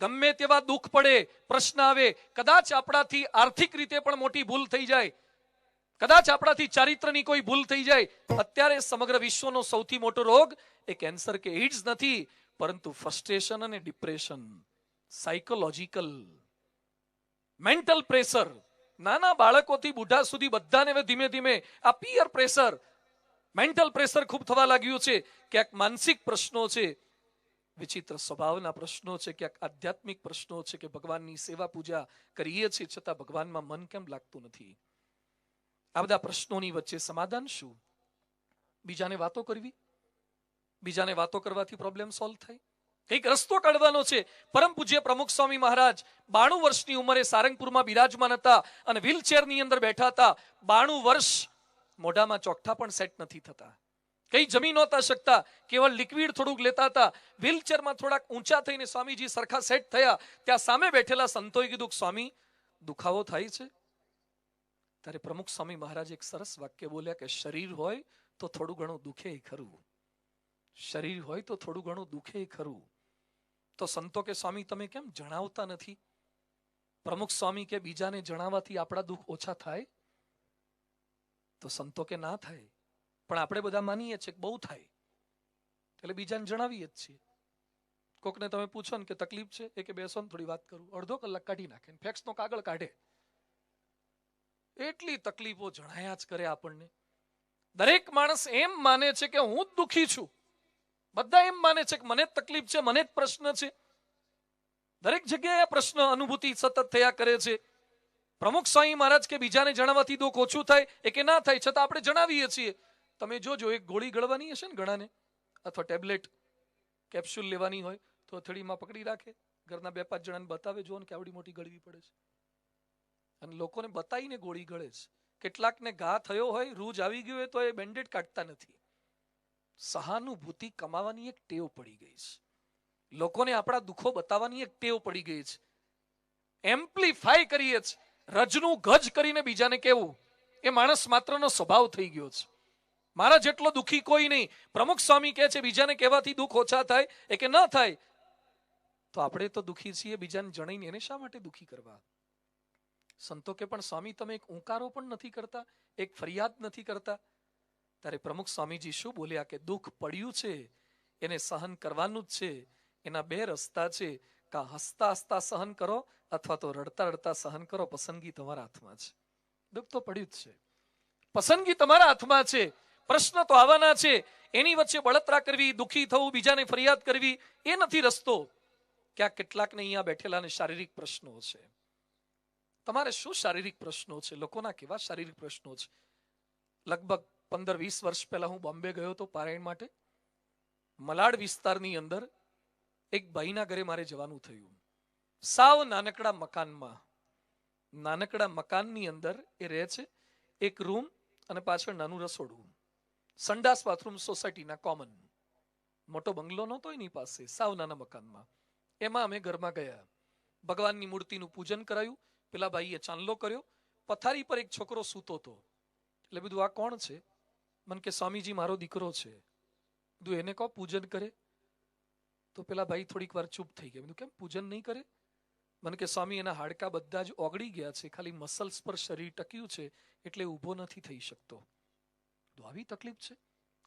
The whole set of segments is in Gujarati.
ગમે તેવા દુઃખ પડે, પ્રશ્ન આવે, કદાચ આપણાથી આર્થિક રીતે પણ મોટી ભૂલ થઈ જાય, કદાચ આપણાથી ચારિત્રની કોઈ ભૂલ થઈ જાય. અત્યારે સમગ્ર વિશ્વનો સૌથી મોટો રોગ એ કેન્સર કે એઇડ્સ નથી, પરંતુ ફ્રસ્ટ્રેશન અને ડિપ્રેશન, સાયકોલોજીકલ, મેન્ટલ પ્રેશર. નાના બાળકોથી બુઢા સુધી બધાને ધીમે ધીમે આ પીયર પ્રેશર, મેન્ટલ પ્રેશર ખૂબ થવા લાગ્યું છે. ક્યાંક માનસિક પ્રશ્નો છે, વિચિત્ર સ્વભાવના પ્રશ્નો છે, ક્યાંક આધ્યાત્મિક પ્રશ્નો છે કે ભગવાનની સેવા પૂજા કરીએ છીએ છતાં ભગવાનમાં મન કેમ લાગતું નથી. આ બધા પ્રશ્નોની વચ્ચે સમાધાન શું? બીજાને વાતો કરવી. બીજાને વાતો કરવાથી પ્રોબ્લેમ સોલ્વ થાય? કંઈક રસ્તો કાઢવાનો છે. પરમ પૂજ્ય પ્રમુખ સ્વામી મહારાજ 92 વર્ષની ઉંમરે સારંગપુરમાં બિરાજમાન હતા અને વ્હીલચેરની અંદર બેઠા હતા. 92 વર્ષ, મોઢામાં ચોકઠા પણ સેટ નથી થતા, કઈ જમી નહોતા શકતા, કેવળ લિક્વિડ થોડુંક લેતા હતા. વ્હીલચેરમાં થોડાક ઊંચા થઈને સ્વામીજી સરખા સેટ થયા. ત્યાં સામે બેઠેલા સંતોએ કીધું, સ્વામી દુખાવો થાય છે? ત્યારે પ્રમુખ સ્વામી મહારાજ એક સરસ વાક્ય બોલ્યા કે શરીર હોય તો થોડું ઘણું દુખે ખરું, શરીર હોય તો થોડું ઘણું દુખે ખરું. તો સંતો કે સ્વામી તમે કેમ જણાવતા નથી? પ્રમુખ સ્વામી કે બીજાને જણાવવાથી આપણા દુઃખ ઓછા થાય? તો સંતો કે ના થાય, પણ આપણે બધા માનીએ છીએ કે બહુ થાય, એટલે બીજાને જણાવીએ જ છીએ. કોકને તમે પૂછો ને કે તકલીફ છે, એ કે બેસો ને થોડી વાત કરું, અડધો કલાક કાઢી નાખે, ફેક્સનો કાગળ કાઢે. એટલી તકલીફો જણાયા જ કરે આપણને. દરેક માણસ એમ માને છે કે હું જ દુખી છું, બધા એમ માને છે કે મને જ તકલીફ છે, મને જ પ્રશ્ન છે. દરેક જગ્યાએ પ્રશ્ન અનુભૂતિ સતત થયા કરે છે. પ્રમુખ સ્વામી મહારાજ કે બીજાને જણાવવાથી દુઃખ ઓછું થાય, એ કે ના થાય, છતાં આપણે જણાવીએ છીએ. તમે જોજો, એક ગોળી ગળવાની હશે ને ઘણાને, અથવા ટેબ્લેટ કેપ્સ્યુલ લેવાની હોય તો અથડીમાં પકડી રાખે, ઘરના 2-5 જણાને બતાવે, જો ને કે આવડી મોટી ગળવી પડે છે, અને લોકોને બતાવીને ગોળી ગળે છે. કેટલાકને ઘા થયો હોય, રૂજ આવી ગયું હોય તો એ બેન્ડેડ કાઢતા નથી. સહાનુભૂતિ કમાવાની એક ટેવ પડી ગઈ છે. લોકોને આપણા દુઃખો બતાવવાની એક ટેવ પડી ગઈ છે. એમ્પ્લિફાય કરીએ છીએ, રજનું ગજ કરીને બીજાને કહેવું, એ માણસ માત્રનો સ્વભાવ થઈ ગયો છે. મારા જેટલો દુઃખી કોઈ નહીં. પ્રમુખ સ્વામી કહે છે બીજાને કહેવાથી દુઃખ ઓછા થાય, એ કે ન થાય. તો આપણે તો દુઃખી છીએ, બીજાને જણાઈને એને શા માટે દુઃખી કરવા? સંતો કે પણ સ્વામી તમે એક ઊંકારો પણ નથી કરતા, એક ફરિયાદ નથી કરતા. ત્યારે પ્રમુખ સ્વામીજી શું બોલ્યા કે દુઃખ પડ્યું છે એને સહન કરવાનું જ છે. એના 2 રસ્તા છે, કા હસતા હસતા સહન કરો અથવા તો રડતા રડતા સહન કરો. પસંદગી તમારા હાથમાં છે. દુઃખ તો પડ્યું જ છે, પસંદગી તમારા હાથમાં છે. પ્રશ્ન તો આવવાના છે, એની વચ્ચે બળતરા કરવી, દુઃખી થવું, બીજાને ફરિયાદ કરવી, એ નથી રસ્તો. ક્યાંક કેટલાકને અહીંયા બેઠેલાને શારીરિક પ્રશ્નો છે. તમારે શું શારીરિક પ્રશ્નો છે? લોકોના કેવા શારીરિક પ્રશ્નો છે? લગભગ 15-20 વર્ષ પહેલા હું બોમ્બે ગયો હતો પારાયણ માટે. મલાડ વિસ્તારની અંદર એક ભાઈના ઘરે મારે જવાનું થયું. સાવ નાનકડા મકાનમાં, નાનકડા મકાનની અંદર એ રહે છે. એક રૂમ અને પાછળ નાનું રસોડું, સંડાસ બાથરૂમ સોસાયટીના કોમન. મોટો બંગલો નહોતો એની પાસે, સાવ નાના મકાનમાં. એમાં અમે ઘરમાં ગયા, ભગવાનની મૂર્તિનું પૂજન કરાયું. પેલા ભાઈએ ચાંદલો કર્યો. પથારી પર એક છોકરો સૂતો હતો. એટલે બધું આ કોણ છે? મને કે સ્વામીજી મારો દીકરો છે. બધું એને કહો પૂજન કરે. તો પેલા ભાઈ થોડીક વાર ચૂપ થઈ ગયા. બધું કેમ પૂજન નહીં કરે? મને કે સ્વામી એના હાડકા બધા જ ઓગળી ગયા છે, ખાલી મસલ્સ પર શરીર ટક્યું છે, એટલે ઊભો નથી થઈ શકતો. તો આવી તકલીફ છે?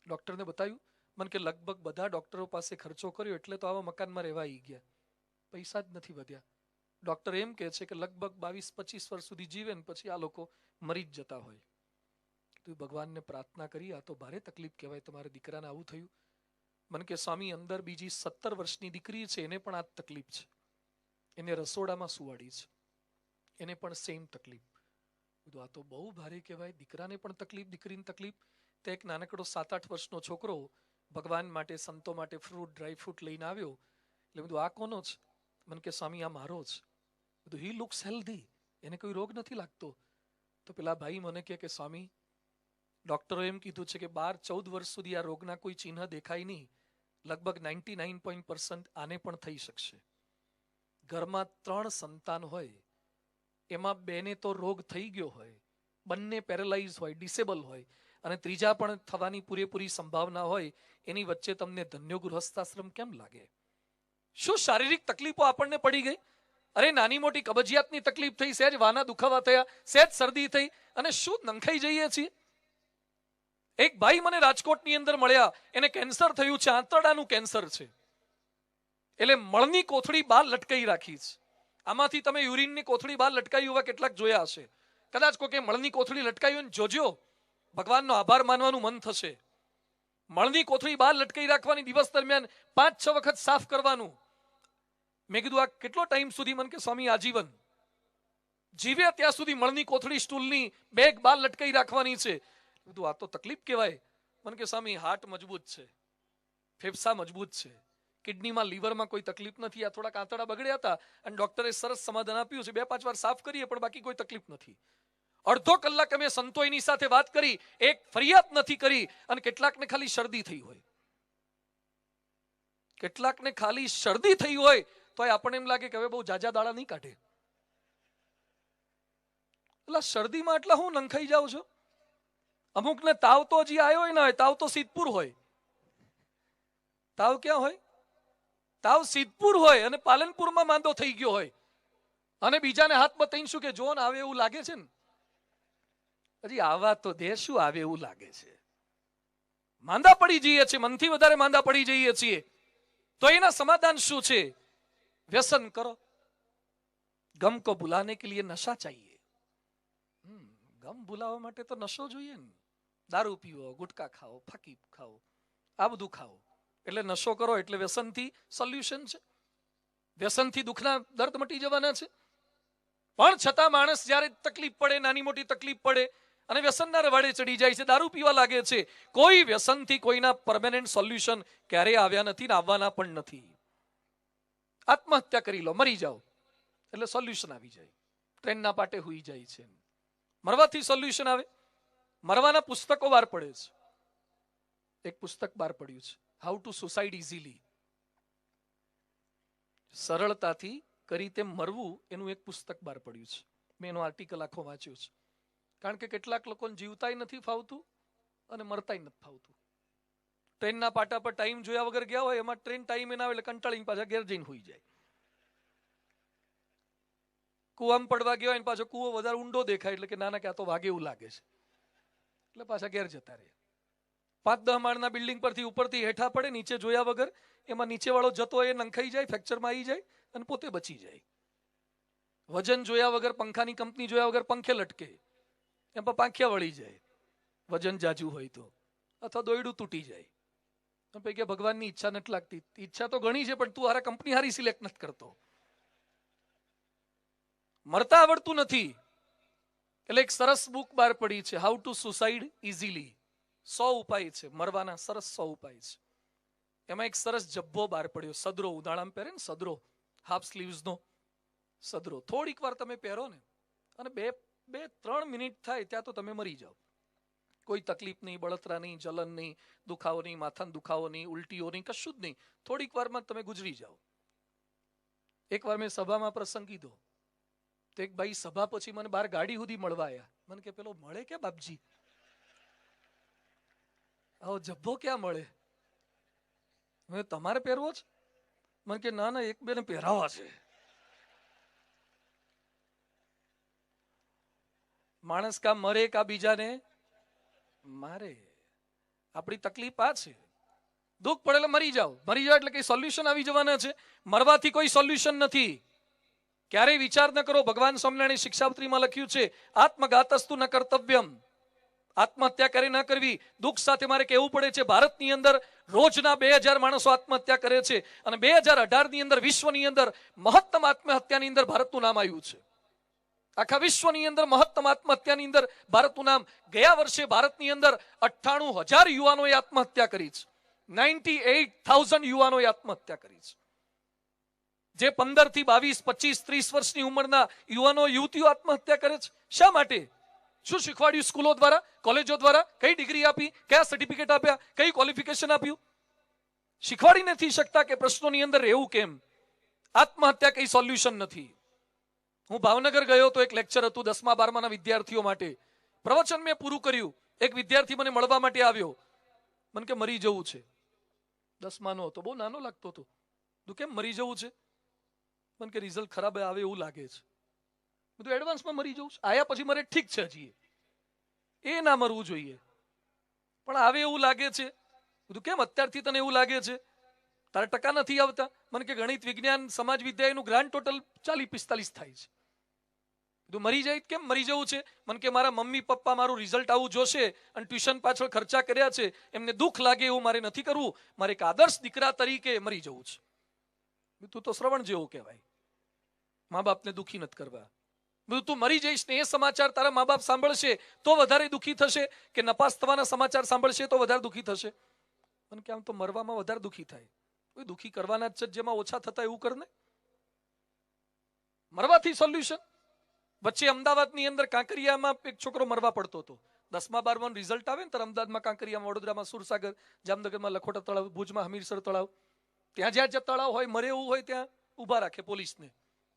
ડોક્ટરને બતાવ્યું. મને કે લગભગ બધા ડોક્ટરો પાસે ખર્ચો કર્યો એટલે તો આવા મકાનમાં રહેવા આવી ગયા, પૈસા જ નથી વધ્યા. ડોક્ટર એમ કહે છે કે લગભગ 22-25 વર્ષ સુધી જીવે ને પછી આ લોકો મરી જ જતા હોય. તો ભગવાનને પ્રાર્થના કરી, આ તો ભારે તકલીફ કહેવાય, તમારા દીકરાને આવું થયું. મને કે સ્વામી અંદર બીજી 17 વર્ષની દીકરી છે, એને પણ આ તકલીફ છે, એને રસોડામાં સુવાડી છે, એને પણ સેમ તકલીફ. બધું આ તો બહુ ભારે કહેવાય. દીકરાને પણ તકલીફ, દીકરીને તકલીફ. તો એક નાનકડો 7-8 વર્ષનો છોકરો ભગવાન માટે, સંતો માટે ફ્રૂટ, ડ્રાય ફ્રૂટ લઈને આવ્યો. એટલે બધું આ કોનો છે? મને કે સ્વામી આ મારો જ. બધું હી લુક્સ હેલ્ધી, એને કોઈ રોગ નથી લાગતો. તો પેલા ભાઈ મને કે સ્વામી ડોક્ટરો એમ કીધું છે કે 12-14 વર્ષ સુધી આ રોગના કોઈ ચિહ્ન દેખાય નહીં, લગભગ 99% આને પણ થઈ શકશે. ઘરમાં 3 સંતાન હોય, એમાં 2ને તો રોગ થઈ ગયો હોય, બંને પેરેલાઇઝ હોય, ડિસેબલ હોય, અને ત્રીજા પણ થવાની પૂરેપૂરી સંભાવના હોય, એની વચ્ચે તમને ધન્યો ગૃહસ્થાશ્રમ કેમ લાગે? શું શારીરિક તકલીફો આપણને પડી ગઈ? અરે નાની મોટી કબજિયાતની તકલીફ થઈ, સહેજ વાના દુખાવા થયા, સહેજ શરદી થઈ અને શું નંખાઈ જઈએ છીએ. એક ભાઈ મને રાજકોટની અંદર મળ્યા, એને કેન્સર થયું છે, આંતરડાનું કેન્સર છે, એટલે મળની કોથળી બહાર લટકાઈ રાખી છે. આમાંથી તમે યુરિનની કોથળી બહાર લટકાઈ હોવા કેટલાક જોયા હશે. કદાચ કોઈ મળની કોથળી લટકાઈ હોય ને જોજો, ભગવાનનો આભાર માનવાનું મન થશે. મળની કોથળી બહાર લટકાઈ રાખવાની, દિવસ દરમિયાન 5-6 વખત સાફ કરવાનું. મેં કીધું આ કેટલો ટાઈમ સુધી? મને કે સ્વામી આજીવન, જીવે ત્યાં સુધી મળની કોથળી સ્ટૂલની બેગ બહાર લટકાઈ રાખવાની છે. કીધું આ તો તકલીફ કહેવાય. મને કે સ્વામી હાર્ટ મજબૂત છે, ફેફસા મજબૂત છે, કિડનીમાં લીવરમાં કોઈ તકલીફ નથી. આ થોડાક આંતરડા બગડ્યા હતા અને ડોક્ટરે સરસ સમાધાન આપ્યું છે, 2-5 વાર સાફ કરીએ પણ બાકી કોઈ તકલીફ નથી. અડધો કલાક અમે સંતોયની સાથે વાત કરી, એક ફરિયાદ નથી કરી. અને કેટલાકને ખાલી શરદી થઈ હોય, કેટલાકને ખાલી શરદી થઈ હોય તો આપણને એમ લાગે કે હવે બહુ જાજા દાડા નહીં કાઢે. એટલે શરદીમાં એટલા હું નંખાઈ જાઉં છું. અમુકને તાવ તો હજી આવ્યો ના હોય, તાવ તો સિદ્ધપુર હોય. તાવ ક્યાં હોય? તાવ સિદ્ધપુર હોય અને પાલનપુરમાં માંદો થઈ ગયો હોય અને બીજાને હાથ બતાવીને શું કે જો ને આવે એવું લાગે છે ને. હજી આવા તો દે, શું આવે એવું લાગે છે? માંદા પડી જઈએ છીએ, મનથી વધારે માંદા પડી જઈએ છીએ. તો એના સમાધાન શું છે? વ્યસન કરો. ગમ કો ભુલાને કે લીએ નશા ચાહીએ. ગમ ભૂલાવવા માટે તો નશો જોઈએ ને. દારૂ પીવો, ગુટકા ખાઓ, ફાકી ખાઓ, આ બધું ખાઓ એટલે નશો કરો. એટલે વ્યસનથી સોલ્યુશન છે. વ્યસનથી દુઃખના દર્દ મટી જવાના છે. પણ છતાં માણસ જ્યારે તકલીફ પડે, નાની મોટી તકલીફ પડે અને વ્યસનના રવાડે ચડી જાય છે, દારૂ પીવા લાગે છે. કોઈ વ્યસનથી કોઈના પરમેનન્ટ સોલ્યુશન ક્યારેય આવ્યા નથી ને આવવાના પણ નથી. આત્મહત્યા કરી લો, મરી જાઓ એટલે સોલ્યુશન આવી જાય. ટ્રેનના પાટે હુઈ જાય છે, મરવાથી સોલ્યુશન આવે? મરવાના પુસ્તકો બહાર પડે છે. એક પુસ્તક બહાર પડ્યું છે, હાઉ ટુ સુસાઇડ ઇઝીલી. સરળતાથી કરી તેમ મરવું, એનું એક પુસ્તક બહાર પડ્યું છે. મેં એનો આર્ટિકલ આખો વાંચ્યો છે. કારણ કે કેટલાક લોકોને જીવતાય નથી ફાવતું અને મરતાય નથી ફાવતું. ટ્રેનના પાટા પર ટાઈમ જોયા વગર ગયા હોય, એમાં ટ્રેન ટાઈમે ના આવે એટલે કંટાળીને પાછા ઘેર જઈને હોઈ જાય. કૂવામાં પડવા ગયો હોય ને પાછો કૂવો વધારે ઊંડો દેખાય એટલે કે નાના ક્યાં તો વાગે એવું લાગે છે એટલે પાછા ઘેર જતા રહે. 5-10 માળના બિલ્ડિંગ પરથી ઉપરથી હેઠા પડે, નીચે જોયા વગર. એમાં નીચે વાળો જતો એ નંખાઈ જાય, ફ્રેક્ચરમાં આવી જાય અને પોતે બચી જાય. વજન જોયા વગર, પંખાની કંપની જોયા વગર પંખે લટકે, એમાં પાંખિયા વળી જાય વજન જાજુ હોય તો, અથવા દોયડું તૂટી જાય. કે ભગવાનની ઈચ્છા નથી લાગતી. ઈચ્છા તો ઘણી છે પણ તું હારા કંપની હારી સિલેક્ટ નથી કરતો. મરતા આવડતું નથી એટલે એક સરસ બુક બહાર પડી છે, હાઉ ટુ સુસાઇડ ઇઝીલી. 100 ઉપાય છે મરવાના, સરસ 100 ઉપાય છે. એમાં એક સરસ જબ્બો બહાર પડ્યો, સદરો. ઉનાળામાં પહેરે ને સદરો, હાફ સ્લીવ્સ નો સદરો. થોડીક વાર તમે પહેરો ને અને 2-3 મિનિટ થાય ત્યાં તો તમે મરી જાઓ. કોઈ તકલીફ નહીં, બળતરા નહીં, જલન નહીં, દુખાવો નહીં, માથાનો દુખાવો નહીં, ઉલટીઓ નહીં, કશું જ નહીં. થોડીક વારમાં તમે ગુજરી જાઓ. એકવાર મેં સભામાં પ્રસંગ કીધો તો એક ભાઈ સભા પછી મને બહાર ગાડી સુધી મળવા આવ્યા. મને કે પેલો મળે કે બાપજી? આવો જબ્બો ક્યાં મળે? મેં તમારે પહેરવો છે? મને કે ના ના, એક બેને પહેરાવા છે. માણસ કા મરે કા બીજાને મારે. આપણી તકલીફ આ છે. દુઃખ પડે એટલે મરી જાઓ. મરી જાઓ એટલે કઈ સોલ્યુશન આવી જવાના છે? મરવાથી કોઈ સોલ્યુશન નથી. ક્યારેય વિચાર ન કરો. ભગવાન સ્વામિનારાયણ શિક્ષાપત્રીમાં લખ્યું છે, આત્મઘાતસ્તુ ન કર્તવ્યમ. આત્મહત્યા કરે ન કરવી. દુઃખ સાથે મારે કહેવું પડે છે, ભારતની અંદર રોજના 2000 માણસો આત્મહત્યા કરે છે અને 2018 ની અંદર વિશ્વની અંદર મહત્તમ આત્મહત્યાની અંદર ભારતનું નામ આવ્યું છે. આખા વિશ્વની અંદર મહત્તમ આત્મહત્યાની અંદર ભારતનું નામ. ગયા વર્ષે ભારતની અંદર 98,000 યુવાનોએ આત્મહત્યા કરી છે. 98,000 યુવાનોએ આત્મહત્યા કરી છે. જે 15 થી 22, 25, 30 વર્ષની ઉંમરના યુવાનો યુવતીઓ આત્મહત્યા કરે છે. શા માટે? શું શીખવાડ્યું સ્કૂલો દ્વારા, કોલેજો દ્વારા? કઈ ડિગ્રી આપી? કયા સર્ટિફિકેટ આપ્યા? કઈ ક્વોલિફિકેશન આપ્યું? શીખવાડી નથી શકતા કે પ્રશ્નોની અંદર રહેવું કેમ. આત્મહત્યા કઈ સોલ્યુશન નથી. હું ભાવનગર ગયો તો એક લેક્ચર હતું 10મા 12માના વિદ્યાર્થીઓ માટે. પ્રવચન મેં પૂરું કર્યું. એક વિદ્યાર્થી મને મળવા માટે આવ્યો. મને કે મરી જવું છે. 10માનો હતો, બહુ નાનો લાગતો હતો. તું કેમ મરી જવું છે? મને કે રિઝલ્ટ ખરાબ આવે એવું લાગે છે. બધું એડવાન્સમાં મરી જવું છે, આયા પછી મરે ઠીક છે, હજી એ ના મરવું જોઈએ, પણ આવે એવું લાગે છે. બધું કેમ અત્યારથી તને એવું લાગે છે? તારા ટકા નથી આવતા. મને કે ગણિત, વિજ્ઞાન, સમાજ વિદ્યા એનું ગ્રાન્ડ ટોટલ 40-45 થાય છે. તું મરી જાય કેમ મરી જવું છે? મને કે મારા મમ્મી પપ્પા મારું રિઝલ્ટ આવું જોશે અને ટ્યુશન પાછળ ખર્ચા કર્યા છે, એમને દુઃખ લાગે એવું મારે નથી કરવું. મારે એક આદર્શ દીકરા તરીકે મરી જવું છે. તું તો શ્રવણ જેવું કહેવાય, મા બાપને દુઃખી નથી કરવા. બધું તું મરી જઈશ ને એ સમાચાર તારા મા બાપ સાંભળશે તો વધારે દુઃખી થશે કે નપાસ થવાના સમાચાર સાંભળશે તો વધારે દુઃખી થશે? મને કે આમ તો મરવામાં વધારે દુઃખી થાય. કોઈ દુઃખી કરવાના જ છે, જેમાં ઓછા થતા એવું કર ને. મરવાથી સોલ્યુશન? વચ્ચે અમદાવાદની અંદર કાંકરિયામાં એક છોકરો મરવા પડતો હતો. 10મા 12માનું રિઝલ્ટ આવે ને ત્યારે અમદાવાદમાં, કાંકરિયામાં, વડોદરામાં સુરસાગર, જામનગરમાં લખોટા તળાવ, ભુજમાં હમીરસર તળાવ, ત્યાં જ્યાં તળાવ હોય મરે એવું હોય ત્યાં ઊભા રાખે પોલીસને,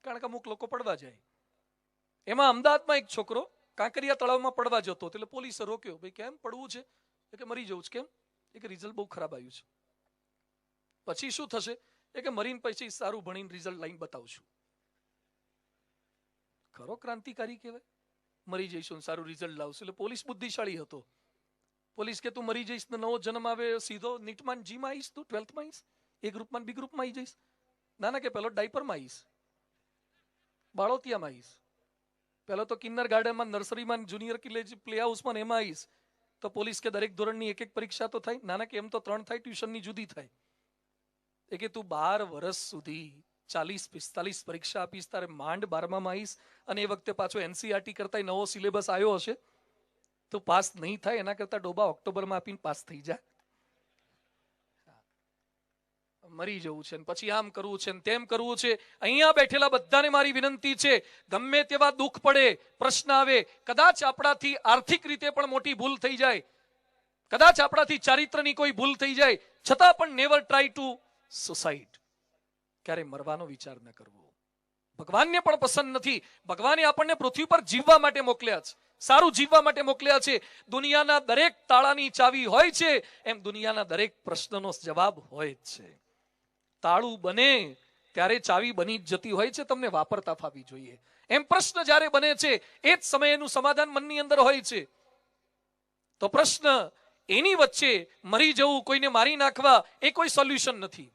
કારણ કે અમુક લોકો પડવા જાય. એમાં અમદાવાદમાં એક છોકરો કાંકરિયા તળાવમાં પડવા જતો એટલે પોલીસે રોક્યો. ભાઈ કેમ પડવું છે? કે મરી જવું છે. કેમ? એ કે રિઝલ્ટ બહુ ખરાબ આવ્યું છે. પછી શું થશે? એ કે મરીને પછી સારું ભણીને રિઝલ્ટ લાઈન બતાવશું. ખરો ક્રાંતિકારી કહેવાય. મરી જઈશું સારું રિઝલ્ટ લાવશું. એટલે પોલીસ બુદ્ધિશાળી હતો. પોલીસ કે તું મરી જઈશ ને નવો જન્મ આવે સીધો નીટમાં જીમાં આવીશ, તું 12થમાં આવીશ, એ ગ્રુપમાં બી ગ્રુપમાં આવી જઈશ? ના ના, કે પેલો ડાયપરમાં આવીશ, બાળોતિયામાં આવીશ, પેલો તો કિન્નર ગાર્ડનમાં, નર્સરીમાં, જુનિયર પ્લે હાઉસમાં એમાં આવીશ. તો પોલીસ કે દરેક ધોરણની એક પરીક્ષા તો થાય? ના ના, કે એમ તો 3 થાય, ટ્યુશનની જુદી થાય. એ કે તું 12 વર્ષ સુધી 40-45 પરીક્ષા આપીશ, તારે માંડ 12માં આવીશ, અને એ વખતે પાછો એનસીઆરટી કરતા નવો સિલેબસ આવ્યો હશે, તો પાસ નહીં થાય. એના કરતા ડોબા ઓક્ટોબરમાં આપીને પાસ થઈ જાય. મરી જવું છે, પછી આમ કરવું છે, તેમ કરવું છે. અહીંયા બેઠેલા બધાને મારી વિનંતી છે, ગમે તેવા દુઃખ પડે, પ્રશ્ન આવે, કદાચ આપણાથી આર્થિક રીતે પણ મોટી ભૂલ થઈ જાય, કદાચ આપણાથી ચારિત્રની કોઈ ભૂલ થઈ જાય, છતાં પણ નેવર ટ્રાય ટુ સુસાઇડ. ક્યારે મરવાનો વિચાર ન કરવો. ભગવાનને પણ પસંદ નથી. ભગવાને આપણને પૃથ્વી પર જીવવા માટે મોકલ્યા છે, સારું જીવવા માટે મોકલ્યા છે. દુનિયાના દરેક તાળાની ચાવી હોય છે, એમ દુનિયાના દરેક પ્રશ્નનો જવાબ હોય જ છે. તાળું બને ત્યારે ચાવી બની જ જતી હોય છે, તમને વાપરતા ફાવી જોઈએ. એમ પ્રશ્ન જ્યારે બને છે એ જ સમયે એનું સમાધાન મનની અંદર હોય છે. તો પ્રશ્ન એની વચ્ચે મરી જવું, કોઈને મારી નાખવા, એ કોઈ સોલ્યુશન નથી.